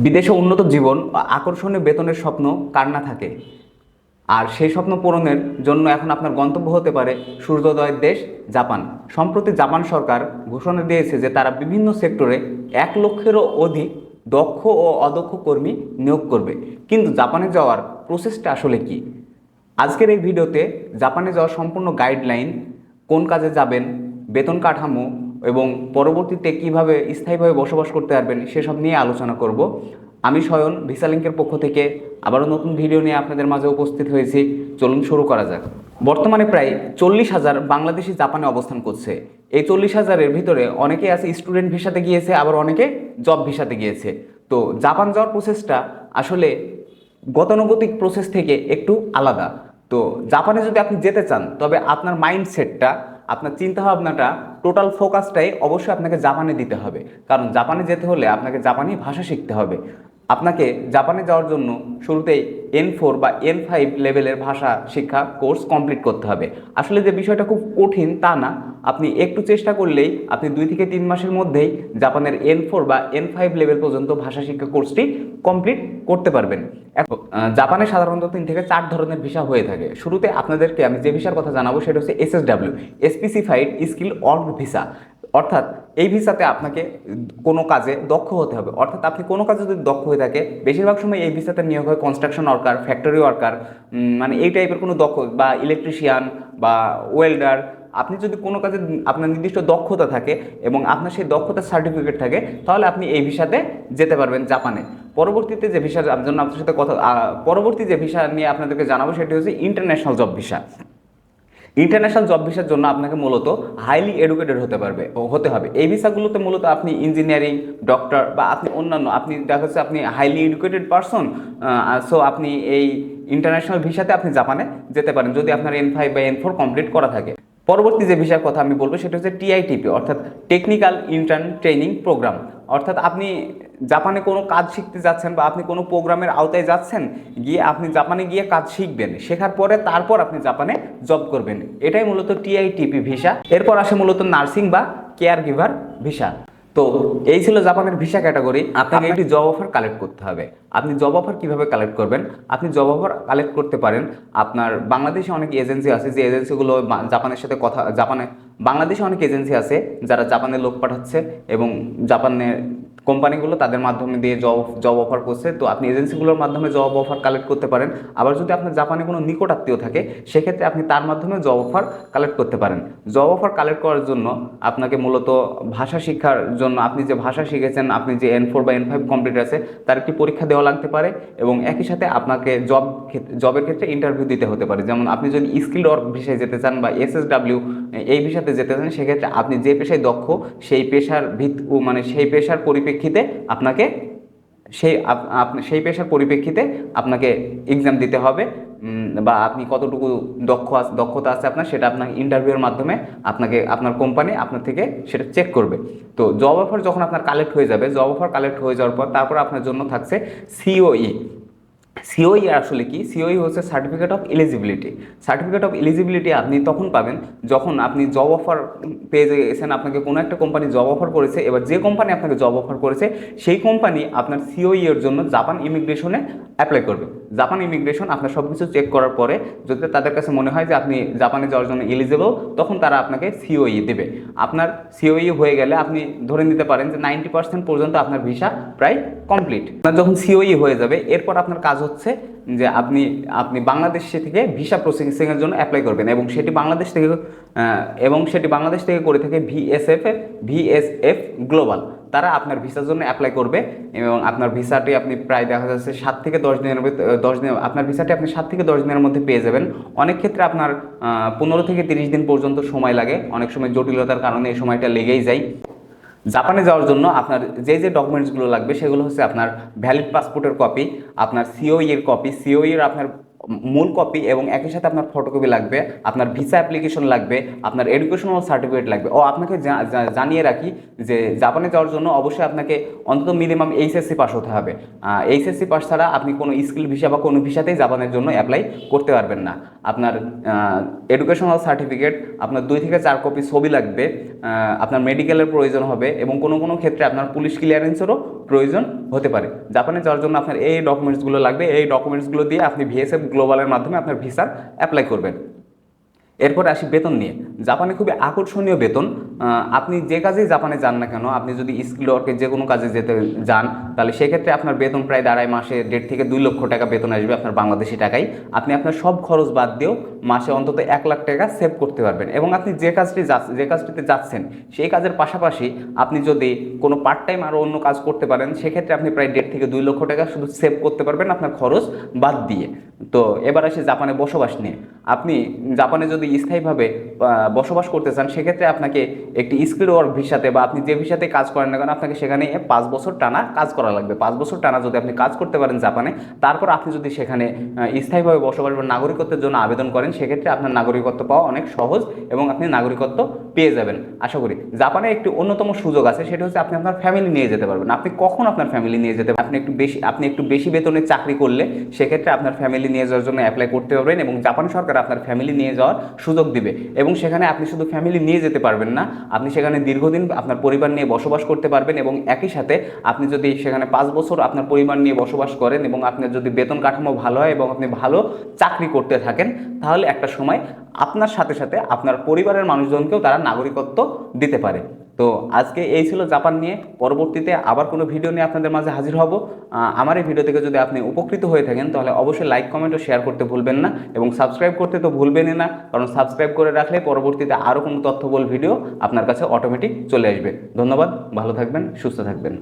বিদেশে উন্নত জীবন ও আকর্ষণীয় বেতনের স্বপ্ন কার না থাকে। আর সেই স্বপ্ন পূরণের জন্য এখন আপনার গন্তব্য হতে পারে সূর্যোদয়ের দেশ জাপান। সম্প্রতি জাপান সরকার ঘোষণা দিয়েছে যে তারা বিভিন্ন সেক্টরে 1 লক্ষেরও অধিক দক্ষ ও অদক্ষ কর্মী নিয়োগ করবে। কিন্তু জাপানে যাওয়ার প্রসেসটা আসলে কি? আজকের এই ভিডিওতে জাপানে যাওয়ার সম্পূর্ণ গাইডলাইন, কোন কাজে যাবেন, বেতন কাঠামো এবং পরবর্তীতে কিভাবে স্থায়ীভাবে বসবাস করতে পারবেন সেসব নিয়ে আলোচনা করব। আমি স্বয়ন ভিসা লিঙ্কের পক্ষ থেকে আবারও নতুন ভিডিও নিয়ে আপনাদের মাঝে উপস্থিত হয়েছি। চলুন শুরু করা যাক। বর্তমানে প্রায় 40,000 বাংলাদেশি জাপানে অবস্থান করছে। এই 40,000-এর ভিতরে অনেকে আছে স্টুডেন্ট ভিসাতে গিয়েছে, আবার অনেকে জব ভিসাতে গিয়েছে। তো জাপান যাওয়ার প্রসেসটা আসলে গতানুগতিক প্রসেস থেকে একটু আলাদা। তো জাপানে যদি আপনি যেতে চান, তবে আপনার মাইন্ডসেটটা, আপনার চিন্তাভাবনাটা, টোটাল ফোকাসটাই অবশ্যই আপনাকে জাপানে দিতে হবে। কারণ জাপানে যেতে হলে আপনাকে জাপানি ভাষা শিখতে হবে। আপনাকে জাপানে যাওয়ার জন্য শুরুতেই N4 বা N5 লেভেলের ভাষা শিক্ষা কোর্স কমপ্লিট করতে হবে। আসলে যে বিষয়টা খুব কঠিন তা না, আপনি একটু চেষ্টা করলেই আপনি 2 থেকে 3 মাসের মধ্যেই জাপানের N4 বা N5 লেভেল পর্যন্ত ভাষা শিক্ষা কোর্সটি কমপ্লিট করতে পারবেন। এখন জাপানে সাধারণত 3 থেকে 4 ধরনের ভিসা হয়ে থাকে। শুরুতে আপনাদেরকে আমি যে ভিসার কথা জানাবো সেটা হচ্ছে SSW, specified skill work visa. অর্থাৎ এই ভিসাতে আপনাকে কোনো কাজে দক্ষ হতে হবে। অর্থাৎ আপনি কোনো কাজে যদি দক্ষ হয়ে থাকে, বেশিরভাগ সময় এই ভিসাতে নিয়োগ হয় কনস্ট্রাকশন ওয়ার্কার, ফ্যাক্টরি ওয়ার্কার, মানে এই টাইপের কোনো দক্ষ, বা ইলেকট্রিশিয়ান বা ওয়েল্ডার। আপনি যদি কোনো কাজে আপনার নির্দিষ্ট দক্ষতা থাকে এবং আপনার সেই দক্ষতার সার্টিফিকেট থাকে, তাহলে আপনি এই ভিসাতে যেতে পারবেন জাপানে। পরবর্তীতে যে ভিসার জন্য আপনার সাথে পরবর্তী যে ভিসা নিয়ে আপনাদেরকে জানাবো সেটি হচ্ছে international job visa. International job ভিসার জন্য আপনাকে মূলত হাইলি এডুকেটেড হতে হবে। এই ভিসাগুলোতে মূলত আপনি ইঞ্জিনিয়ারিং, ডক্টর বা আপনি অন্যান্য, আপনি দেখা যাচ্ছে আপনি হাইলি এডুকেটেড পারসন, সো আপনি এই ইন্টারন্যাশনাল ভিসাতে আপনি জাপানে যেতে পারেন যদি আপনার N5 বা N4 কমপ্লিট করা থাকে। পরবর্তী যে ভিসার কথা আমি বলবো সেটা হচ্ছে TITP, অর্থাৎ টেকনিক্যাল ইন্টার্ন ট্রেনিং প্রোগ্রাম। অর্থাৎ আপনি জাপানে কোনো কাজ শিখতে যাচ্ছেন বা আপনি কোনো প্রোগ্রামের আওতায় যাচ্ছেন, গিয়ে আপনি জাপানে গিয়ে কাজ শিখবেন, শেখার পরে তারপর আপনি জাপানে জব করবেন। এটাই মূলত TITP ভিসা। এরপর আসে মূলত নার্সিং বা কেয়ার গিভার ভিসা। তো এই ছিল জাপানের ভিসা ক্যাটাগরি। আপনাকে একটি জব অফার কালেক্ট করতে হবে। আপনি জব অফার কিভাবে কালেক্ট করবেন? আপনি জব অফার কালেক্ট করতে পারেন, আপনার বাংলাদেশে অনেক এজেন্সি আছে, যে এজেন্সিগুলো জাপানের সাথে বাংলাদেশে অনেক এজেন্সি আছে যারা জাপানে লোক পাঠাচ্ছে এবং জাপানের কোম্পানিগুলো তাদের মাধ্যমে দিয়ে জব অফার করছে। তো আপনি এজেন্সিগুলোর মাধ্যমে জব অফার কালেক্ট করতে পারেন। আবার যদি আপনার জাপানে কোনো নিকট আত্মীয় থাকে, সেক্ষেত্রে আপনি তার মাধ্যমে জব অফার কালেক্ট করতে পারেন। জব অফার কালেক্ট করার জন্য আপনাকে মূলত ভাষা শিক্ষার জন্য, আপনি যে ভাষা শিখেছেন, আপনি যে N4 বা N5 কমপ্লিট আছে, তার একটি পরীক্ষা দেওয়া লাগতে পারে এবং একই সাথে আপনাকে জবের ক্ষেত্রে ইন্টারভিউ দিতে হতে পারে। যেমন আপনি যদি স্কিল ওয়ার্ক ভিসায় যেতে চান বা SSW এই ভিসাতে যেতে চান, সেক্ষেত্রে আপনি যে পেশায় দক্ষ সেই পেশার সেই পেশার পরিপ্রেক্ষিতে আপনাকে সেই পেশার পরিপ্রেক্ষিতে আপনাকে এক্সাম দিতে হবে, বা আপনি কতটুকু দক্ষতা আছে আপনার, সেটা আপনার ইন্টারভিউর মাধ্যমে আপনার কোম্পানি আপনার থেকে সেটা চেক করবে। তো জব অফার যখন আপনার কালেক্ট হয়ে যাবে, জব অফার কালেক্ট হয়ে যাওয়ার পর তারপর আপনার জন্য থাকছে COE। সিওই আসলে কি? সিওই হচ্ছে certificate of eligibility. Certificate of eligibility আপনি তখন পাবেন যখন আপনি জব অফার পেয়ে গেছেন, আপনাকে কোনো একটা কোম্পানি জব অফার করেছে। এবার যে কোম্পানি আপনাকে জব অফার করেছে সেই কোম্পানি আপনার সিওই এর জন্য জাপান ইমিগ্রেশনে অ্যাপ্লাই করবে। জাপান ইমিগ্রেশন আপনার সব কিছু চেক করার পরে যদি তাদের কাছে মনে হয় যে আপনি জাপানে যাওয়ার জন্য এলিজিবল, তখন তারা আপনাকে সিওই দেবে। আপনার সিওই হয়ে গেলে আপনি ধরে নিতে পারেন যে 90% পর্যন্ত আপনার ভিসা প্রায় কমপ্লিট। আপনার যখন সিওই হয়ে যাবে, এরপর আপনার কাজ হচ্ছে যে আপনি বাংলাদেশ থেকে ভিসা প্রসেসিংয়ের জন্য অ্যাপ্লাই করবেন এবং সেটি বাংলাদেশ থেকে করে থাকে ভিএসএফ গ্লোবাল। তারা আপনার ভিসার জন্য অ্যাপ্লাই করবে এবং আপনার ভিসাটি আপনি প্রায় দেখা যাচ্ছে 7 থেকে 10 দিনের আপনার ভিসাটি আপনি 7 থেকে 10 দিনের মধ্যে পেয়ে যাবেন। অনেক ক্ষেত্রে আপনার 15 থেকে 30 দিন পর্যন্ত সময় লাগে। অনেক সময় জটিলতার কারণে এই সময়টা লেগেই যায়। জাপানে যাওয়ার জন্য আপনার যে ডকুমেন্টসগুলো লাগবে সেগুলো হচ্ছে আপনার ভ্যালিড পাসপোর্টের কপি, আপনার সিওই এর কপি, সিওই এর আপনার মূল কপি এবং একই সাথে আপনার ফটোকপি লাগবে, আপনার ভিসা অ্যাপ্লিকেশন লাগবে, আপনার এডুকেশনাল সার্টিফিকেট লাগবে। ও আপনাকে জানিয়ে রাখি যে জাপানে যাওয়ার জন্য অবশ্যই আপনাকে অন্তত মিনিমাম এইচএসসি পাস হতে হবে। এইচএসসি পাস ছাড়া আপনি কোনো স্কিল ভিসা বা কোনো ভিসাতেই জাপানের জন্য অ্যাপ্লাই করতে পারবেন না। আপনার এডুকেশনাল সার্টিফিকেট, আপনার 2 থেকে 4 কপি ছবি লাগবে, আপনার মেডিকেলের প্রয়োজন হবে এবং কোনো ক্ষেত্রে আপনার পুলিশ ক্লিয়ারেন্সেরও প্রয়োজন হতে পারে। জাপানে যাওয়ার জন্য আপনার এই ডকুমেন্টসগুলো লাগবে। এই ডকুমেন্টসগুলো দিয়ে আপনি ভিএসএফ গ্লোবালের মাধ্যমে আপনার ভিসার অ্যাপ্লাই করবেন। এরপরে আসি বেতন নিয়ে। জাপানে খুবই আকর্ষণীয় বেতন। আপনি যে কাজেই জাপানে যান না কেন, আপনি যদি স্কিল ওয়ার্কে যে কোনো কাজে যেতে যান, তাহলে সেক্ষেত্রে আপনার বেতন প্রায় দাঁড়ায় মাসে 1.5 থেকে 2 লক্ষ টাকা বেতন আসবে আপনার বাংলাদেশি টাকায়। আপনি আপনার সব খরচ বাদ দিয়েও মাসে অন্তত 1 লাখ টাকা সেভ করতে পারবেন। এবং আপনি যে কাজটিতে যাচ্ছেন সেই কাজের পাশাপাশি আপনি যদি কোনো পার্ট টাইম আরও অন্য কাজ করতে পারেন, সেক্ষেত্রে আপনি প্রায় 1.5 থেকে 2 লক্ষ টাকা শুধু সেভ করতে পারবেন আপনার খরচ বাদ দিয়ে। তো এবার আসি জাপানে বসবাস নিয়ে। আপনি জাপানে যদি স্থায়ীভাবে বসবাস করতে চান, সেক্ষেত্রে আপনাকে একটি স্কিল ওয়ার্ক ভিসাতে বা আপনি যে ভিসাতে কাজ করেন না কেন, আপনাকে সেখানে 5 বছর টানা কাজ করা লাগবে। 5 বছর টানা যদি আপনি কাজ করতে পারেন জাপানে, তারপর আপনি যদি সেখানে স্থায়ীভাবে বসবাস বা নাগরিকত্বের জন্য আবেদন করেন, সেক্ষেত্রে আপনার নাগরিকত্ব পাওয়া অনেক সহজ এবং আপনি নাগরিকত্ব পেয়ে যাবেন আশা করি। জাপানে একটি অন্যতম সুযোগ আছে, সেটা হচ্ছে আপনি আপনার ফ্যামিলি নিয়ে যেতে পারবেন। আপনি কখন আপনার ফ্যামিলি নিয়ে যেতে পারবেন? আপনি একটু বেশি বেতনে চাকরি করলে সেক্ষেত্রে আপনার ফ্যামিলি নিয়ে যাওয়ার জন্য অ্যাপ্লাই করতে পারবেন এবং জাপান সরকার আপনার ফ্যামিলি নিয়ে যাওয়ার সুযোগ দিবে। এবং সেখানে আপনি শুধু ফ্যামিলি নিয়ে যেতে পারবেন না, আপনি সেখানে দীর্ঘদিন আপনার পরিবার নিয়ে বসবাস করতে পারবেন। এবং একই সাথে আপনি যদি সেখানে 5 বছর আপনার পরিবার নিয়ে বসবাস করেন এবং আপনার যদি বেতন কাঠামো ভালো হয় এবং আপনি ভালো চাকরি করতে থাকেন, তাহলে একটা সময় আপনার সাথে সাথে আপনার পরিবারের মানুষজনকেও তারা নাগরিকত্ব দিতে পারে। তো আজকে এই ছিল জাপান নিয়ে। পরবর্তীতে আবার কোনো ভিডিও নিয়ে আপনাদের মাঝে হাজির হব। আমার এই ভিডিও থেকে যদি আপনি উপকৃত হয়ে থাকেন, তাহলে অবশ্যই লাইক, কমেন্ট ও শেয়ার করতে ভুলবেন না এবং সাবস্ক্রাইব করতে তো ভুলবেনই না, কারণ সাবস্ক্রাইব করে রাখলে পরবর্তীতে আরও কোনো তথ্যবহুল ভিডিও আপনার কাছে অটোমেটিক চলে আসবে। ধন্যবাদ, ভালো থাকবেন, সুস্থ থাকবেন।